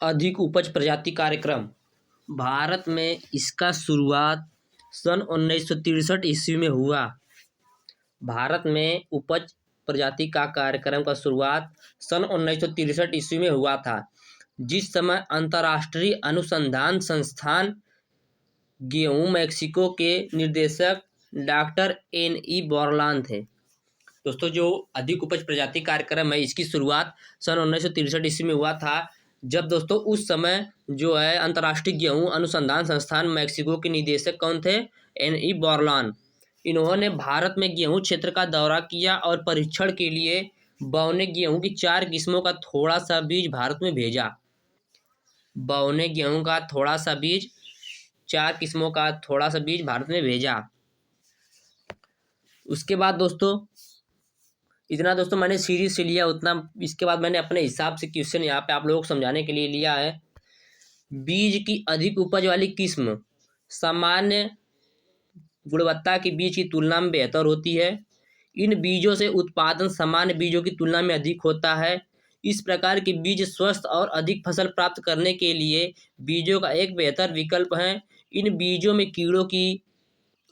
अधिक उपज प्रजाति कार्यक्रम। भारत में इसका शुरुआत सन 1963 ईस्वी में हुआ। भारत में उपज प्रजाति का कार्यक्रम का शुरुआत सन 1963 ईस्वी में हुआ था, जिस समय अंतर्राष्ट्रीय अनुसंधान संस्थान गेहूं मैक्सिको के निर्देशक डॉक्टर N.E. बोरलान थे। दोस्तों, जो अधिक उपज प्रजाति कार्यक्रम है, इसकी शुरुआत सन 1963 ईस्वी में हुआ था, जब दोस्तों उस समय जो है अंतर्राष्ट्रीय गेहूं अनुसंधान संस्थान मैक्सिको के निदेशक कौन थे? N.E. बोरलान। इन्होंने भारत में गेहूं क्षेत्र का दौरा किया और परीक्षण के लिए बौने गेहूं की 4 किस्मों का थोड़ा सा बीज भारत में भेजा। बौने गेहूं का थोड़ा सा बीज, 4 किस्मों का थोड़ा सा बीज भारत में भेजा। उसके बाद दोस्तों, इतना दोस्तों मैंने सीरीज से लिया उतना। इसके बाद मैंने अपने हिसाब से क्वेश्चन यहाँ पे आप लोगों को समझाने के लिए लिया है। बीज की अधिक उपज वाली किस्म सामान्य गुणवत्ता के बीज की तुलना में बेहतर होती है। इन बीजों से उत्पादन सामान्य बीजों की तुलना में अधिक होता है। इस प्रकार के बीज स्वस्थ और अधिक फसल प्राप्त करने के लिए बीजों का एक बेहतर विकल्प है। इन बीजों में कीड़ों की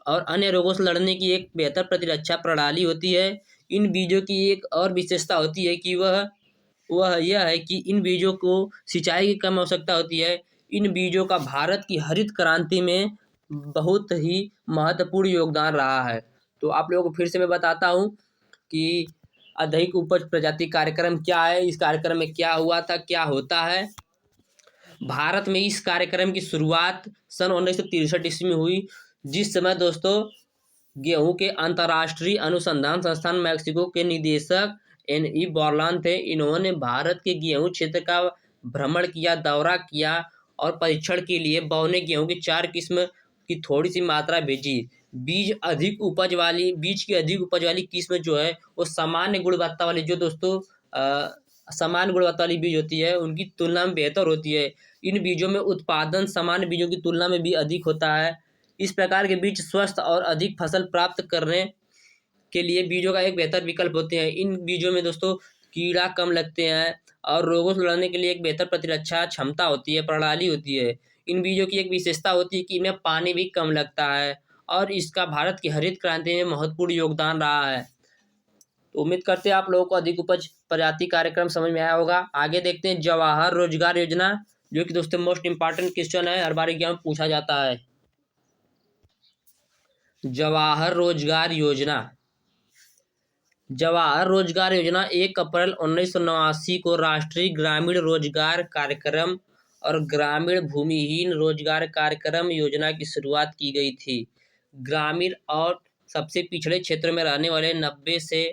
और अन्य रोगों से लड़ने की एक बेहतर प्रतिरक्षा प्रणाली होती है। इन बीजों की एक और विशेषता होती है कि वह यह है कि इन बीजों को सिंचाई की कम आवश्यकता होती है। इन बीजों का भारत की हरित क्रांति में बहुत ही महत्वपूर्ण योगदान रहा है। तो आप लोगों को फिर से मैं बताता हूँ कि अधिक उपज प्रजाति कार्यक्रम क्या है, इस कार्यक्रम में क्या हुआ था, क्या होता है। भारत में इस कार्यक्रम की शुरुआत सन 1963 ईस्वी में हुई, जिस समय दोस्तों गेहूं के अंतर्राष्ट्रीय अनुसंधान संस्थान मैक्सिको के निदेशक N.E. बोरलान थे। इन्होंने भारत के गेहूं क्षेत्र का भ्रमण किया, दौरा किया और परीक्षण के लिए बौने गेहूं की 4 किस्म की थोड़ी सी मात्रा भेजी। बीज की अधिक उपज वाली किस्म जो है वो सामान्य गुणवत्ता वाली, जो दोस्तों सामान्य गुणवत्ता वाली बीज होती है, उनकी तुलना में बेहतर होती है। इन बीजों में उत्पादन सामान्य बीजों की तुलना में भी अधिक होता है। इस प्रकार के बीज स्वस्थ और अधिक फसल प्राप्त करने के लिए बीजों का एक बेहतर विकल्प होते हैं। इन बीजों में दोस्तों कीड़ा कम लगते हैं और रोगों से लड़ने के लिए एक बेहतर प्रतिरक्षा क्षमता होती है, प्रणाली होती है। इन बीजों की एक विशेषता होती है कि इनमें पानी भी कम लगता है और इसका भारत की हरित क्रांति में महत्वपूर्ण योगदान रहा है। तो उम्मीद करते हैं आप लोगों को अधिक उपज प्रजाति कार्यक्रम समझ में आया होगा। आगे देखते हैं जवाहर रोजगार योजना, जो कि दोस्तों मोस्ट इंपॉर्टेंट क्वेश्चन है, हर बार एग्जाम में पूछा जाता है। जवाहर रोजगार योजना। जवाहर रोजगार योजना 1 अप्रैल 1989 को राष्ट्रीय ग्रामीण रोजगार कार्यक्रम और ग्रामीण भूमिहीन रोजगार कार्यक्रम योजना की शुरुआत की गई थी। ग्रामीण और सबसे पिछड़े क्षेत्रों में रहने वाले 90 से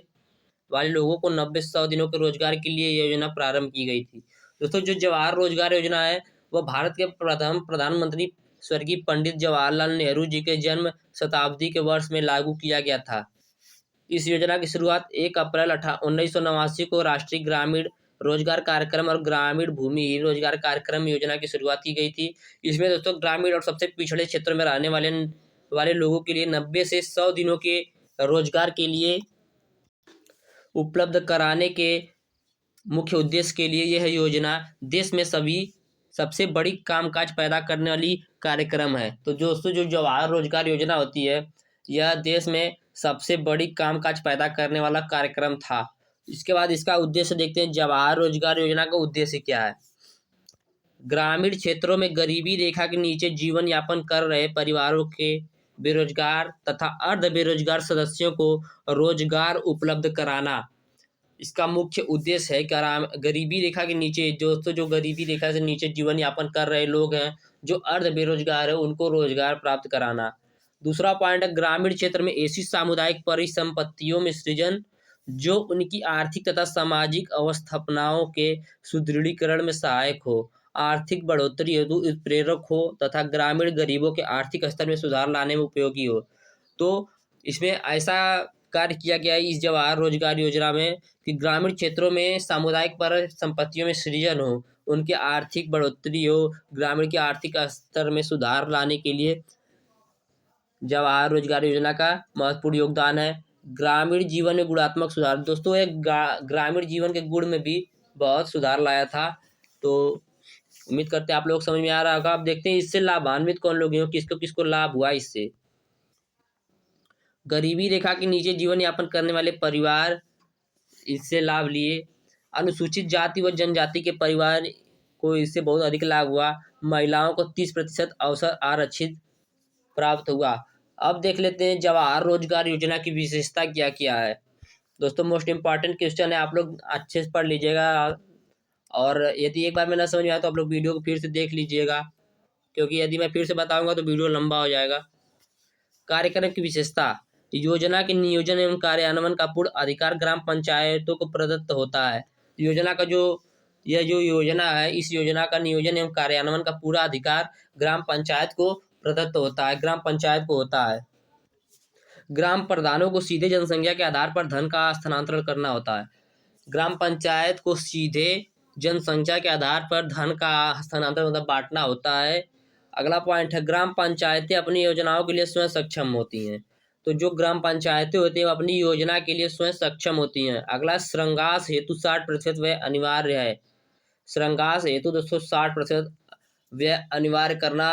वाले लोगों को 90 से 100 दिनों के रोजगार के लिए योजना प्रारंभ की गई थी। दोस्तों, जो जवाहर रोजगार योजना है वह भारत के प्रथम प्रधानमंत्री स्वर्गीय पंडित जवाहरलाल नेहरू जी के जन्म शताब्दी के वर्ष में लागू किया गया था। इस योजना की शुरुआत 1 अप्रैल 1989 को राष्ट्रीय ग्रामीण रोजगार कार्यक्रम और ग्रामीण भूमिहीन रोजगार कार्यक्रम योजना की शुरुआत की गई थी। इसमें दोस्तों ग्रामीण और सबसे पिछड़े क्षेत्रों में रहने वाले लोगों के लिए 90 से 100 दिनों के रोजगार के लिए उपलब्ध कराने के मुख्य उद्देश्य के लिए यह योजना देश में सबसे बड़ी कामकाज पैदा करने वाली कार्यक्रम है। तो दोस्तों, जो जवाहर रोजगार योजना होती है, यह देश में सबसे बड़ी कामकाज पैदा करने वाला कार्यक्रम था। इसके बाद इसका उद्देश्य देखते हैं। जवाहर रोजगार योजना का उद्देश्य क्या है? ग्रामीण क्षेत्रों में गरीबी रेखा के नीचे जीवन यापन कर रहे परिवारों के बेरोजगार तथा अर्ध बेरोजगार सदस्यों को रोजगार उपलब्ध कराना इसका मुख्य उद्देश्य है। गरीबी रेखा के नीचे दोस्तों, जो गरीबी रेखा से नीचे जीवन यापन कर रहे लोग हैं, जो अर्ध बेरोजगार है, उनको रोजगार प्राप्त कराना। दूसरा पॉइंट है ग्रामीण क्षेत्र में ऐसी सामुदायिक परिसंपत्तियों में सृजन जो उनकी आर्थिक तथा सामाजिक अवस्थापनाओं के सुदृढ़ीकरण में सहायक हो, आर्थिक बढ़ोतरी हेतु प्रेरक हो तथा ग्रामीण गरीबों के आर्थिक स्तर में सुधार लाने में उपयोगी हो। तो इसमें ऐसा कार्य किया गया है इस जवाहर रोजगार योजना में कि ग्रामीण क्षेत्रों में सामुदायिक परिसंपत्तियों में सृजन हो, उनकी आर्थिक बढ़ोतरी हो, ग्रामीण के आर्थिक स्तर में सुधार लाने के लिए जवाहर रोजगार योजना का महत्वपूर्ण योगदान है। ग्रामीण जीवन में गुणात्मक सुधार। दोस्तों, एक ग्रामीण जीवन के गुण में भी बहुत सुधार लाया था। तो उम्मीद करते हैं आप लोग समझ में आ रहा होगा। अब देखते हैं इससे लाभान्वित कौन लोग हैं, किसको किसको लाभ हुआ इससे। गरीबी रेखा के नीचे जीवन यापन करने वाले परिवार इससे लाभ लिए। अनुसूचित जाति व जनजाति के परिवार को इससे बहुत अधिक लाभ हुआ। महिलाओं को 30% अवसर आरक्षित प्राप्त हुआ। अब देख लेते हैं जवाहर रोजगार योजना की विशेषता क्या क्या है। दोस्तों मोस्ट इम्पॉर्टेंट क्वेश्चन है, आप लोग अच्छे से पढ़ लीजिएगा, और यदि एक बार में ना समझ में आया तो आप लोग वीडियो को फिर से देख लीजिएगा, क्योंकि यदि मैं फिर से बताऊंगा तो वीडियो लंबा हो जाएगा। कार्यक्रम की विशेषता, योजना के नियोजन एवं कार्यान्वयन का पूर्ण अधिकार ग्राम पंचायतों को प्रदत्त होता है। योजना का यह जो योजना है, इस योजना का नियोजन एवं कार्यान्वयन का पूरा अधिकार ग्राम पंचायत को प्रदत्त होता है, ग्राम पंचायत को होता है। ग्राम प्रधानों को सीधे जनसंख्या के आधार पर धन का स्थानांतरण करना होता है। ग्राम पंचायत को सीधे जनसंख्या के आधार पर धन का स्थानांतरण मतलब बांटना होता है। अगला पॉइंट है, ग्राम पंचायतें अपनी योजनाओं के लिए स्वयं सक्षम होती हैं। तो जो ग्राम पंचायतें होती हैं वो अपनी योजना के लिए स्वयं सक्षम होती हैं। अगला, श्रृंगास हेतु 60% व्यय अनिवार्य है। श्रृंगास हेतु दोस्तों 60% व्यय अनिवार्य करना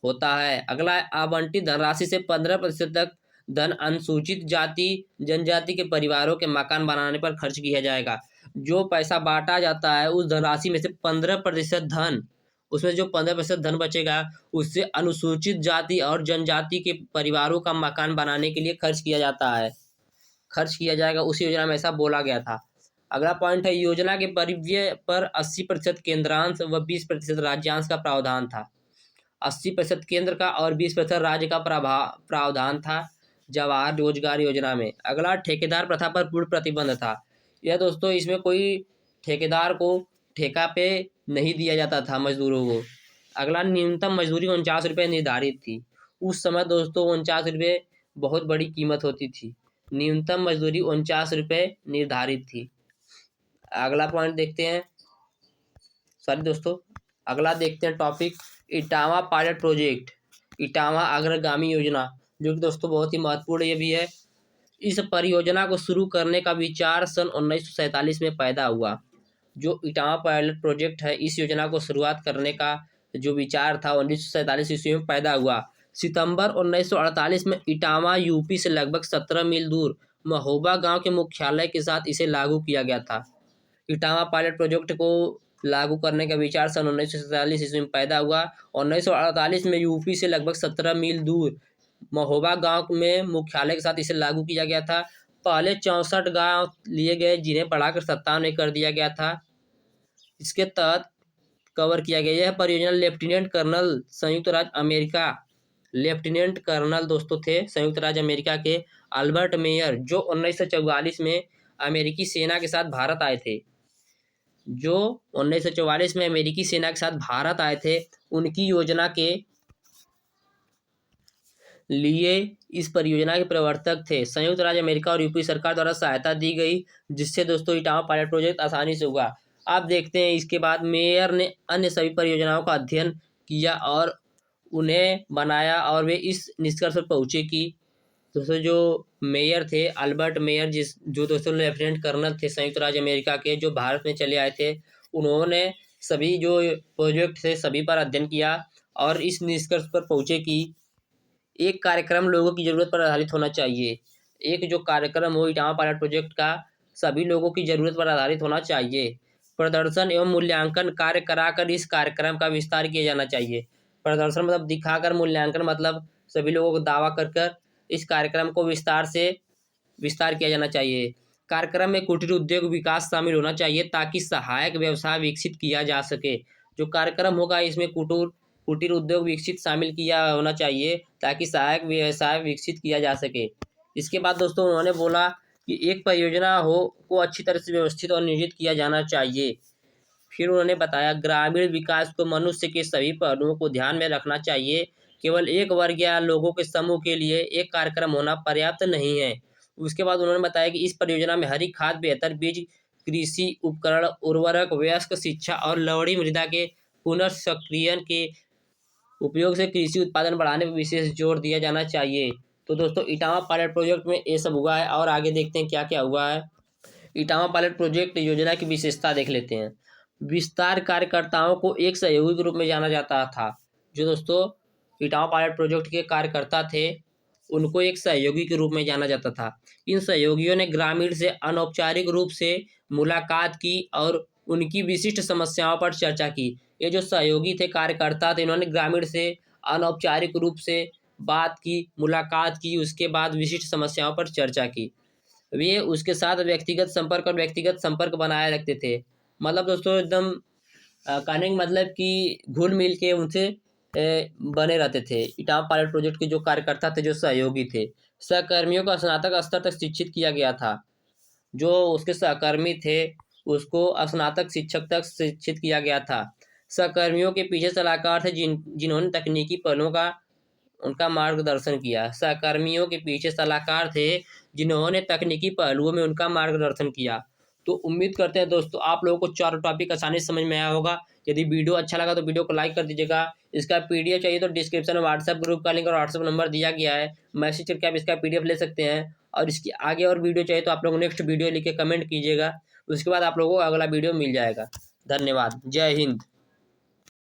होता है। अगला है, आवंटित धनराशि से 15% तक धन अनुसूचित जाति जनजाति के परिवारों के मकान बनाने पर खर्च किया जाएगा। जो पैसा बांटा जाता है उस धनराशि में से 15% धन, उसमें जो 15% धन बचेगा उससे अनुसूचित जाति और जनजाति के परिवारों का मकान बनाने के लिए खर्च किया जाता है, खर्च किया जाएगा। उस योजना में ऐसा बोला गया था। अगला पॉइंट है, योजना के परिव्यय पर 80% केंद्रांश व 20% राज्यांश का प्रावधान था। 80% केंद्र का और 20% राज्य का प्रावधान था जवाहर रोजगार योजना में। अगला, ठेकेदार प्रथा पर पूर्ण प्रतिबंध था। यह दोस्तों इसमें कोई ठेकेदार को ठेका पे नहीं दिया जाता था मजदूरों को। अगला, न्यूनतम मजदूरी 49 रुपये निर्धारित थी। उस समय दोस्तों 49 रुपये बहुत बड़ी कीमत होती थी। न्यूनतम मजदूरी 49 रुपये निर्धारित थी। अगला पॉइंट देखते हैं, सॉरी दोस्तों, अगला देखते हैं topic, Etawah pilot project, Etawah अग्रगामी योजना, जो कि दोस्तों बहुत ही महत्वपूर्ण ये भी है। इस परियोजना को शुरू करने का विचार सन 1947 में पैदा हुआ। जो इटावा पायलट प्रोजेक्ट है, इस योजना को शुरुआत करने का जो विचार था 1947 ईस्वी में पैदा हुआ। सितंबर 1948 में इटावा यूपी से लगभग 17 मील दूर महोबा गांव के मुख्यालय के साथ इसे लागू किया गया था। इटावा पायलट प्रोजेक्ट को लागू करने का विचार सन 1947 ईस्वी में पैदा हुआ। 1948 में यूपी से लगभग 17 मील दूर महोबा गांव में मुख्यालय के साथ इसे लागू किया गया था। पहले 64 गांव लिए गए जिन्हें बढ़ाकर 57 कर दिया गया था। इसके तहत कवर किया गया। यह परियोजना लेफ्टिनेंट कर्नल संयुक्त राज्य अमेरिका, लेफ्टिनेंट कर्नल दोस्तों थे संयुक्त राज्य अमेरिका के अल्बर्ट मेयर, जो 1944 में अमेरिकी सेना के साथ भारत आए थे। जो 1944 में अमेरिकी सेना के साथ भारत आए थे, उनकी योजना के लिए इस परियोजना के प्रवर्तक थे। संयुक्त राज्य अमेरिका और यूपी सरकार द्वारा सहायता दी गई, जिससे दोस्तों इटावा पायलट प्रोजेक्ट आसानी से हुआ। आप देखते हैं इसके बाद मेयर ने अन्य सभी परियोजनाओं का अध्ययन किया और उन्हें बनाया, और वे इस निष्कर्ष पर पहुंचे कि दोस्तों जो मेयर थे अल्बर्ट मेयर, जो दोस्तों लेफ्टिनेंट कर्नल थे संयुक्त राज्य अमेरिका के, जो भारत में चले आए थे, उन्होंने सभी जो प्रोजेक्ट थे सभी पर अध्ययन किया और इस निष्कर्ष पर पहुंचे कि एक कार्यक्रम लोगों की ज़रूरत पर आधारित होना चाहिए। एक जो कार्यक्रम हो इटावा पायलट प्रोजेक्ट का, सभी लोगों की ज़रूरत पर आधारित होना चाहिए। प्रदर्शन एवं मूल्यांकन कार्य कराकर इस कार्यक्रम का विस्तार किया जाना चाहिए। प्रदर्शन मतलब दिखाकर, मूल्यांकन मतलब सभी लोगों को दावा कर इस कार्यक्रम को विस्तार किया जाना चाहिए। कार्यक्रम में कुटीर उद्योग विकास शामिल होना चाहिए ताकि सहायक व्यवसाय विकसित किया जा सके। जो कार्यक्रम होगा इसमें कुटीर उद्योग विकसित शामिल किया होना चाहिए ताकि सहायक व्यवसाय विकसित किया जा सके। इसके बाद दोस्तों उन्होंने बोला कि एक परियोजना को अच्छी तरह से व्यवस्थित और नियोजित किया जाना चाहिए। फिर उन्होंने बताया, ग्रामीण विकास को मनुष्य के सभी पहलुओं को ध्यान में रखना चाहिए। केवल एक वर्ग या लोगों के समूह के लिए एक कार्यक्रम होना पर्याप्त नहीं है। उसके बाद उन्होंने बताया कि इस परियोजना में हरी खाद, बेहतर बीज, कृषि उपकरण, उर्वरक, वयस्क शिक्षा और लवणी मृदा के पुनर्सक्रियण के उपयोग से कृषि उत्पादन बढ़ाने पर विशेष जोर दिया जाना चाहिए। तो दोस्तों इटावा पायलट प्रोजेक्ट में ये सब हुआ है, और आगे देखते हैं क्या क्या हुआ है। इटावा पायलट प्रोजेक्ट योजना की विशेषता देख लेते हैं। विस्तार कार्यकर्ताओं को एक सहयोगी के रूप में जाना जाता था। जो दोस्तों इटावा पायलट प्रोजेक्ट के कार्यकर्ता थे, उनको एक सहयोगी के रूप में जाना जाता था। इन सहयोगियों ने ग्रामीण से अनौपचारिक रूप से मुलाकात की और उनकी विशिष्ट समस्याओं पर चर्चा की। ये जो सहयोगी थे, कार्यकर्ता थे, इन्होंने ग्रामीण से अनौपचारिक रूप से बात की, मुलाकात की, उसके बाद विशिष्ट समस्याओं पर चर्चा की। वे उसके साथ व्यक्तिगत संपर्क बनाए रखते थे। मतलब दोस्तों एकदम कहने का मतलब कि घुल मिल के उनसे बने रहते थे। इटावा पायलट प्रोजेक्ट के जो कार्यकर्ता थे, जो सहयोगी थे, सहकर्मियों को स्नातक स्तर तक शिक्षित किया गया था। जो उसके सहकर्मी थे, उसको स्नातक शिक्षक तक शिक्षित किया गया था। सहकर्मियों के पीछे सलाहकार थे जिन्होंने तकनीकी पहलुओं का उनका मार्गदर्शन किया। सहकर्मियों के पीछे सलाहकार थे जिन्होंने तकनीकी पहलुओं में उनका मार्गदर्शन किया। तो उम्मीद करते हैं दोस्तों आप लोगों को चारों टॉपिक आसानी से समझ में आया होगा। यदि वीडियो अच्छा लगा तो वीडियो को लाइक कर दीजिएगा। इसका पीडीएफ चाहिए तो डिस्क्रिप्शन में व्हाट्सएप ग्रुप का लिंक और व्हाट्सएप नंबर दिया गया है, मैसेज करके आप इसका पीडीएफ ले सकते हैं। और इसकी आगे और वीडियो चाहिए तो आप लोग नेक्स्ट वीडियो लिख के कमेंट कीजिएगा, उसके बाद आप लोगों को अगला वीडियो मिल जाएगा। धन्यवाद। जय हिंद।